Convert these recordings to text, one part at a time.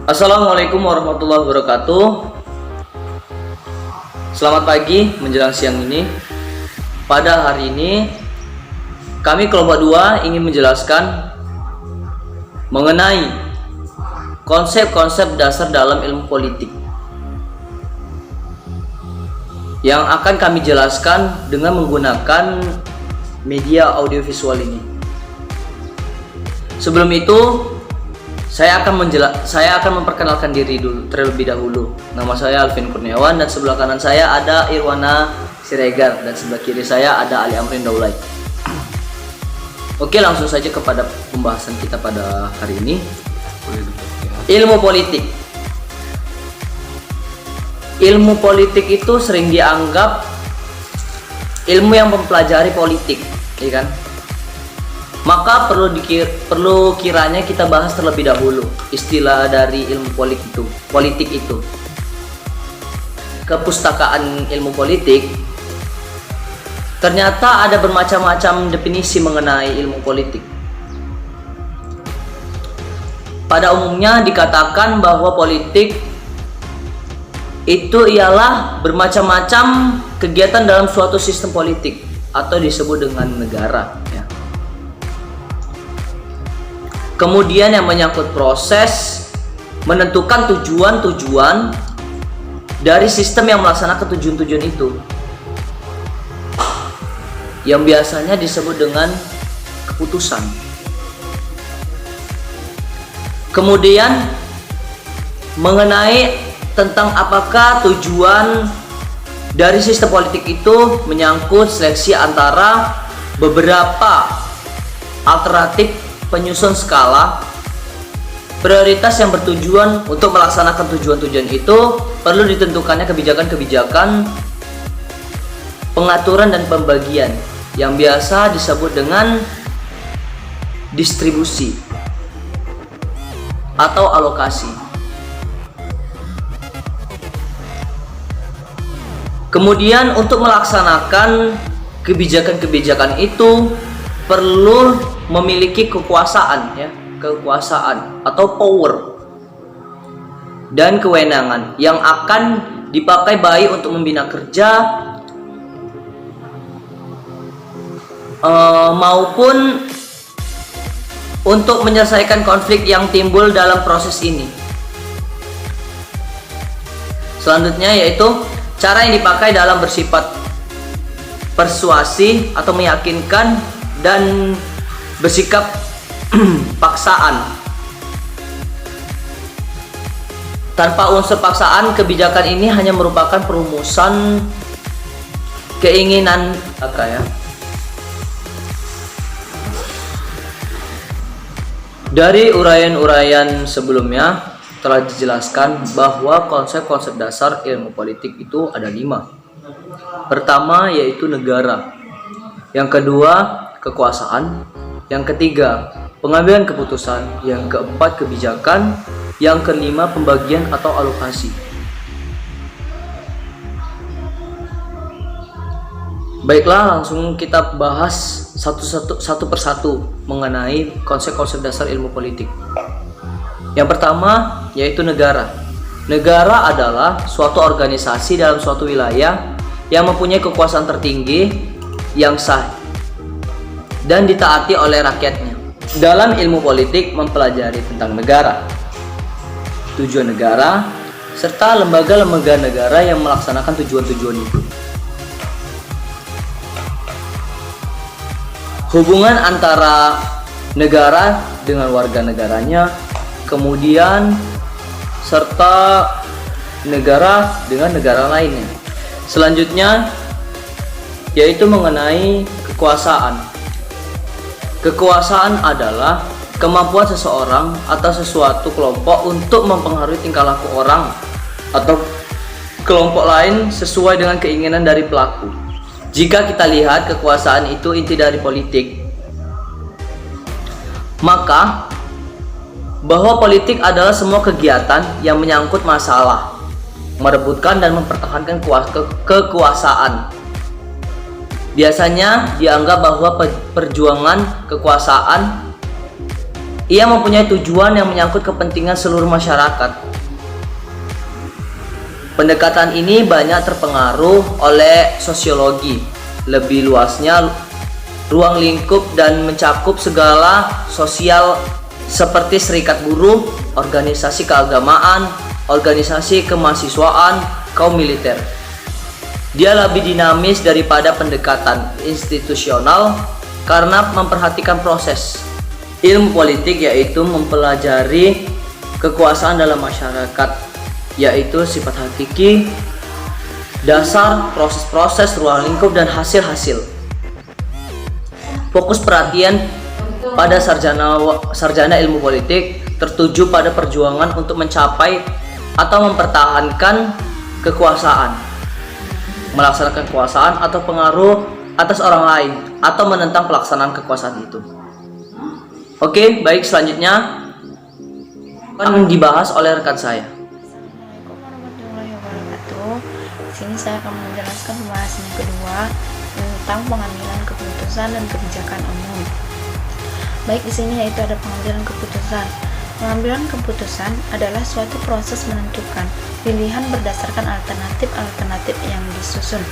Assalamualaikum warahmatullahi wabarakatuh. Selamat pagi menjelang siang ini. Pada hari ini kami kelompok 2 ingin menjelaskan mengenai konsep-konsep dasar dalam ilmu politik yang akan kami jelaskan dengan menggunakan media audiovisual ini. Sebelum itu saya akan memperkenalkan diri terlebih dahulu. Nama saya Alvin Kurniawan dan sebelah kanan saya ada Irwana Siregar dan sebelah kiri saya ada Ali Amrin Daulay. Oke, langsung saja kepada pembahasan kita pada hari ini. Ilmu politik. Ilmu politik itu sering dianggap ilmu yang mempelajari politik, ya kan? Maka perlu kiranya kita bahas terlebih dahulu istilah dari ilmu politik itu. Kepustakaan ilmu politik ternyata ada bermacam-macam definisi mengenai ilmu politik. Pada umumnya dikatakan bahwa politik itu ialah bermacam-macam kegiatan dalam suatu sistem politik atau disebut dengan negara, ya. Kemudian yang menyangkut proses menentukan tujuan-tujuan dari sistem yang melaksanakan tujuan-tujuan itu, yang biasanya disebut dengan keputusan. Kemudian mengenai tentang apakah tujuan dari sistem politik itu menyangkut seleksi antara beberapa alternatif penyusun skala prioritas yang bertujuan untuk melaksanakan tujuan-tujuan itu, perlu ditentukannya kebijakan-kebijakan pengaturan dan pembagian yang biasa disebut dengan distribusi atau alokasi. Kemudian untuk melaksanakan kebijakan-kebijakan itu perlu memiliki kekuasaan, ya, kekuasaan atau power dan kewenangan yang akan dipakai baik untuk membina kerja maupun untuk menyelesaikan konflik yang timbul dalam proses ini. Selanjutnya yaitu cara yang dipakai dalam bersifat persuasi atau meyakinkan dan bersikap paksaan. Tanpa unsur paksaan, kebijakan ini hanya merupakan perumusan keinginan ya. Dari uraian-uraian sebelumnya telah dijelaskan bahwa konsep-konsep dasar ilmu politik itu ada 5. Pertama yaitu negara. Yang kedua kekuasaan. Yang ketiga pengambilan keputusan. Yang keempat kebijakan. Yang kelima pembagian atau alokasi. Baiklah, langsung kita bahas satu persatu mengenai konsep-konsep dasar ilmu politik. Yang pertama yaitu negara. Negara adalah suatu organisasi dalam suatu wilayah yang mempunyai kekuasaan tertinggi yang sah dan ditaati oleh rakyatnya. Dalam ilmu politik mempelajari tentang negara, tujuan negara, serta lembaga-lembaga negara yang melaksanakan tujuan-tujuan itu. Hubungan antara negara dengan warga negaranya, kemudian serta negara dengan negara lainnya. Selanjutnya yaitu mengenai kekuasaan. Kekuasaan adalah kemampuan seseorang atau sesuatu kelompok untuk mempengaruhi tingkah laku orang atau kelompok lain sesuai dengan keinginan dari pelaku. Jika kita lihat kekuasaan itu inti dari politik, maka bahwa politik adalah semua kegiatan yang menyangkut masalah, merebutkan dan mempertahankan kekuasaan. Biasanya dianggap bahwa perjuangan kekuasaan Ia mempunyai tujuan yang menyangkut kepentingan seluruh masyarakat. Pendekatan ini banyak terpengaruh oleh sosiologi, lebih luasnya ruang lingkup dan mencakup segala sosial seperti serikat buruh, organisasi keagamaan, organisasi kemahasiswaan, kaum militer. Dia lebih dinamis daripada pendekatan institusional karena memperhatikan proses. Ilmu politik yaitu mempelajari kekuasaan dalam masyarakat, yaitu sifat hakiki, dasar, proses-proses, ruang lingkup, dan hasil-hasil. Fokus perhatian pada sarjana ilmu politik tertuju pada perjuangan untuk mencapai atau mempertahankan kekuasaan, melaksanakan kekuasaan atau pengaruh atas orang lain, atau menentang pelaksanaan kekuasaan itu. Oke, baik, selanjutnya akan dibahas oleh rekan saya. Assalamualaikum warahmatullahi wabarakatuh. Di sini saya akan menjelaskan pembahasan yang kedua tentang pengambilan keputusan dan kebijakan umum. Baik, di sini yaitu ada pengambilan keputusan. Pengambilan keputusan adalah suatu proses menentukan pilihan berdasarkan alternatif-alternatif yang disusun.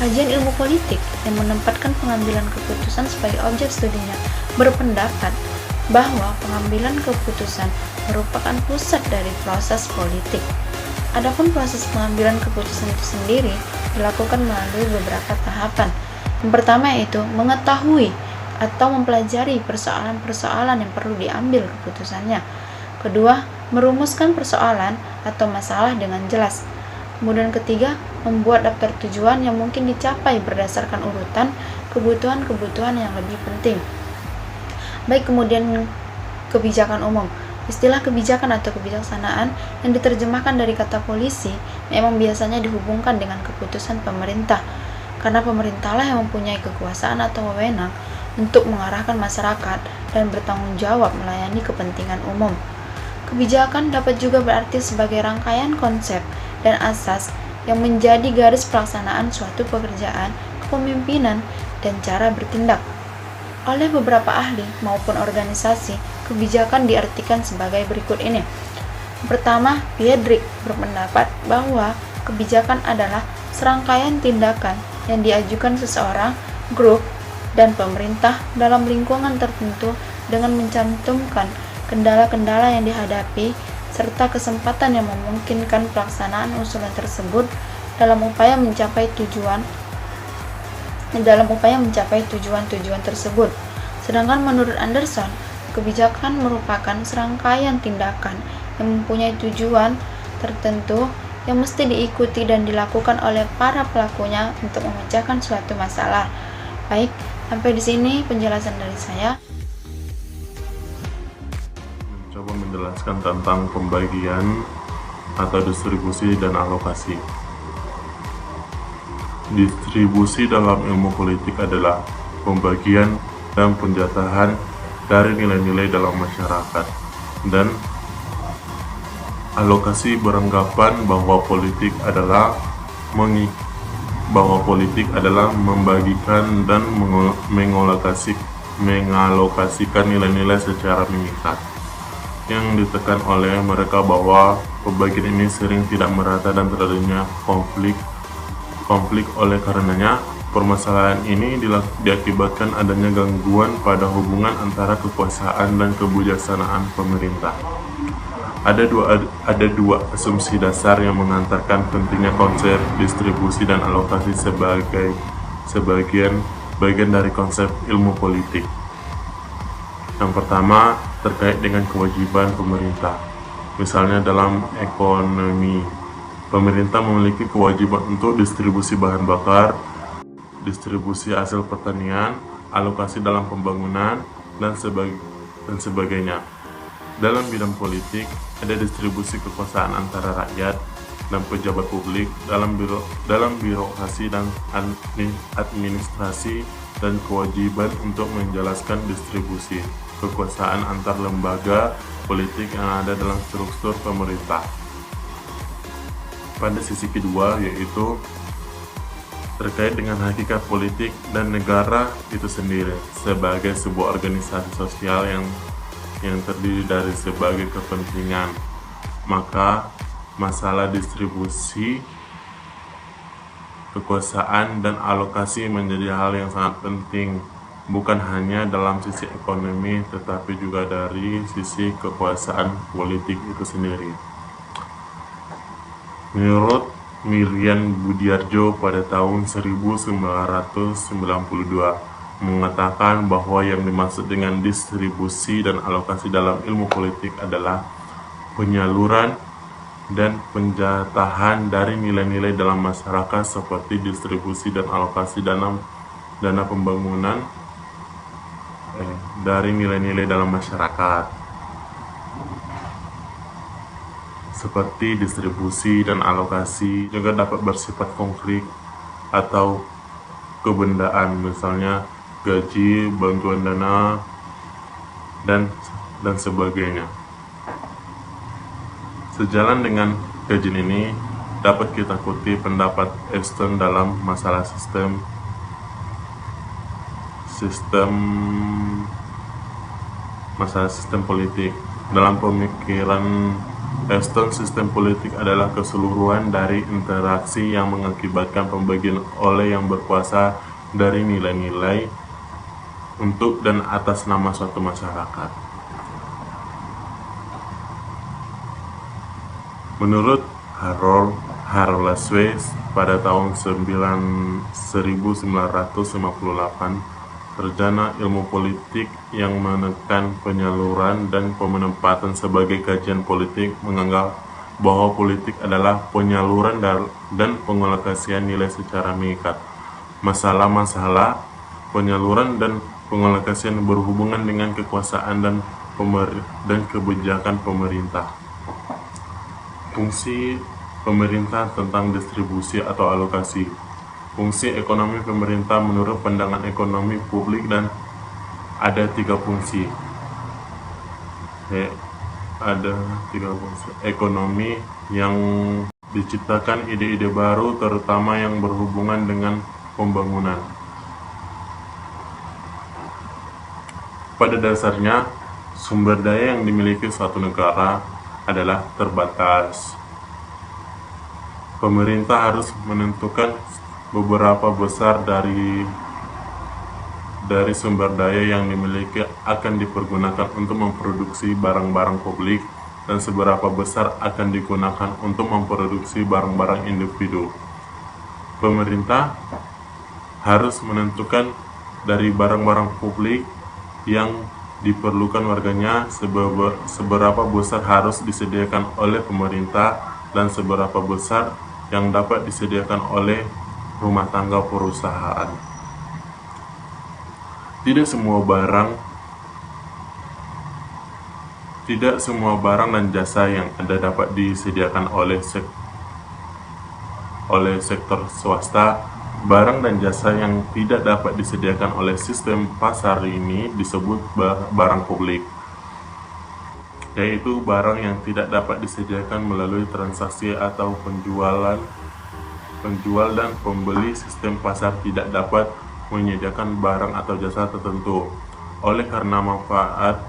Kajian ilmu politik yang menempatkan pengambilan keputusan sebagai objek studinya berpendapat bahwa pengambilan keputusan merupakan pusat dari proses politik. Adapun proses pengambilan keputusan itu sendiri dilakukan melalui beberapa tahapan. Yang pertama yaitu mengetahui atau mempelajari persoalan-persoalan yang perlu diambil keputusannya. Kedua, merumuskan persoalan atau masalah dengan jelas. Kemudian ketiga, membuat daftar tujuan yang mungkin dicapai berdasarkan urutan kebutuhan-kebutuhan yang lebih penting. Baik, kemudian kebijakan umum. Istilah kebijakan atau kebijaksanaan yang diterjemahkan dari kata polisi memang biasanya dihubungkan dengan keputusan pemerintah, karena pemerintahlah yang mempunyai kekuasaan atau wewenang untuk mengarahkan masyarakat dan bertanggung jawab melayani kepentingan umum. Kebijakan dapat juga berarti sebagai rangkaian konsep dan asas yang menjadi garis pelaksanaan suatu pekerjaan, kepemimpinan, dan cara bertindak. Oleh beberapa ahli maupun organisasi, kebijakan diartikan sebagai berikut ini. Pertama, Friedrich berpendapat bahwa kebijakan adalah serangkaian tindakan yang diajukan seseorang, grup, dan pemerintah dalam lingkungan tertentu dengan mencantumkan kendala-kendala yang dihadapi serta kesempatan yang memungkinkan pelaksanaan usulan tersebut dalam upaya mencapai tujuan tersebut. Sedangkan menurut Anderson, kebijakan merupakan serangkaian tindakan yang mempunyai tujuan tertentu yang mesti diikuti dan dilakukan oleh para pelakunya untuk memecahkan suatu masalah. Baik, sampai di sini penjelasan dari saya. Coba menjelaskan tentang pembagian atau distribusi dan alokasi. Distribusi dalam ilmu politik adalah pembagian dan penjatahan dari nilai-nilai dalam masyarakat, dan alokasi beranggapan bahwa politik adalah membagikan dan mengalokasikan nilai-nilai secara mengikat. Yang ditekan oleh mereka bahwa pembagian ini sering tidak merata dan terjadinya konflik. Oleh karenanya, permasalahan ini diakibatkan adanya gangguan pada hubungan antara kekuasaan dan kebijaksanaan pemerintah. Ada dua asumsi dasar yang mengantarkan pentingnya konsep distribusi dan alokasi sebagai bagian dari konsep ilmu politik. Yang pertama, terkait dengan kewajiban pemerintah. Misalnya dalam ekonomi, pemerintah memiliki kewajiban untuk distribusi bahan bakar, distribusi hasil pertanian, alokasi dalam pembangunan, dan sebagainya. Dalam bidang politik, ada distribusi kekuasaan antara rakyat dan pejabat publik dalam birokrasi dan administrasi, dan kewajiban untuk menjelaskan distribusi kekuasaan antar lembaga politik yang ada dalam struktur pemerintah. Pada sisi kedua, yaitu terkait dengan hakikat politik dan negara itu sendiri sebagai sebuah organisasi sosial yang yang terdiri dari sebagai kepentingan. Maka masalah distribusi, kekuasaan, dan alokasi menjadi hal yang sangat penting, bukan hanya dalam sisi ekonomi, tetapi juga dari sisi kekuasaan politik itu sendiri. Menurut Miriam Budiarjo pada tahun 1992 mengatakan bahwa yang dimaksud dengan distribusi dan alokasi dalam ilmu politik adalah penyaluran dan penjatahan dari nilai-nilai dalam masyarakat seperti distribusi dan alokasi dana pembangunan dari nilai-nilai dalam masyarakat seperti distribusi dan alokasi juga dapat bersifat konkret atau kebendaan, misalnya gaji, bantuan dana, dan sebagainya. Sejalan dengan kajian ini, dapat kita kutip pendapat Easton dalam masalah sistem politik. Dalam pemikiran Easton, sistem politik adalah keseluruhan dari interaksi yang mengakibatkan pembagian oleh yang berkuasa dari nilai-nilai untuk dan atas nama suatu masyarakat. Menurut Harold Laswell pada tahun 1958, sarjana ilmu politik yang menekan penyaluran dan penempatan sebagai kajian politik menganggap bahwa politik adalah penyaluran dan pengalokasian nilai secara mengikat. Masalah-masalah penyaluran dan pengalokasian berhubungan dengan kekuasaan dan kebijakan pemerintah. Fungsi pemerintah tentang distribusi atau alokasi. Fungsi ekonomi pemerintah menurut pandangan ekonomi publik dan ada tiga fungsi. Ada tiga fungsi ekonomi yang diciptakan ide-ide baru, terutama yang berhubungan dengan pembangunan. Pada dasarnya, sumber daya yang dimiliki suatu negara adalah terbatas. Pemerintah harus menentukan beberapa besar dari sumber daya yang dimiliki akan dipergunakan untuk memproduksi barang-barang publik dan seberapa besar akan digunakan untuk memproduksi barang-barang individu. Pemerintah harus menentukan dari barang-barang publik yang diperlukan warganya seberapa besar harus disediakan oleh pemerintah dan seberapa besar yang dapat disediakan oleh rumah tangga perusahaan. Tidak semua barang dan jasa yang ada dapat disediakan oleh sektor swasta. Barang dan jasa yang tidak dapat disediakan oleh sistem pasar ini disebut barang publik, yaitu barang yang tidak dapat disediakan melalui transaksi atau penjual dan pembeli. Sistem pasar tidak dapat menyediakan barang atau jasa tertentu. Oleh karena manfaat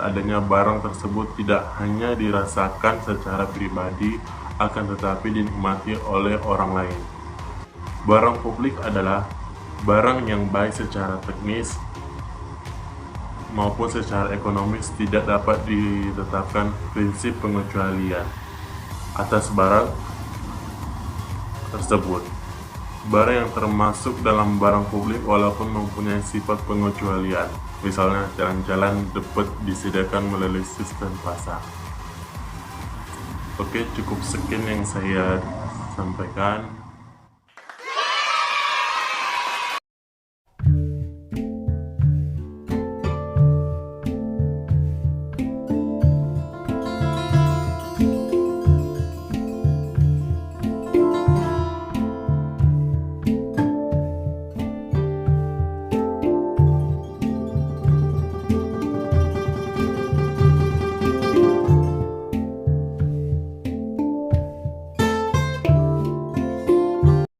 adanya barang tersebut tidak hanya dirasakan secara pribadi, akan tetapi dinikmati oleh orang lain. Barang publik adalah barang yang baik secara teknis maupun secara ekonomis tidak dapat ditetapkan prinsip pengecualian atas barang tersebut. Barang yang termasuk dalam barang publik walaupun mempunyai sifat pengecualian, misalnya jalan-jalan dapat disediakan melalui sistem pasar. Oke, cukup sekian yang saya sampaikan.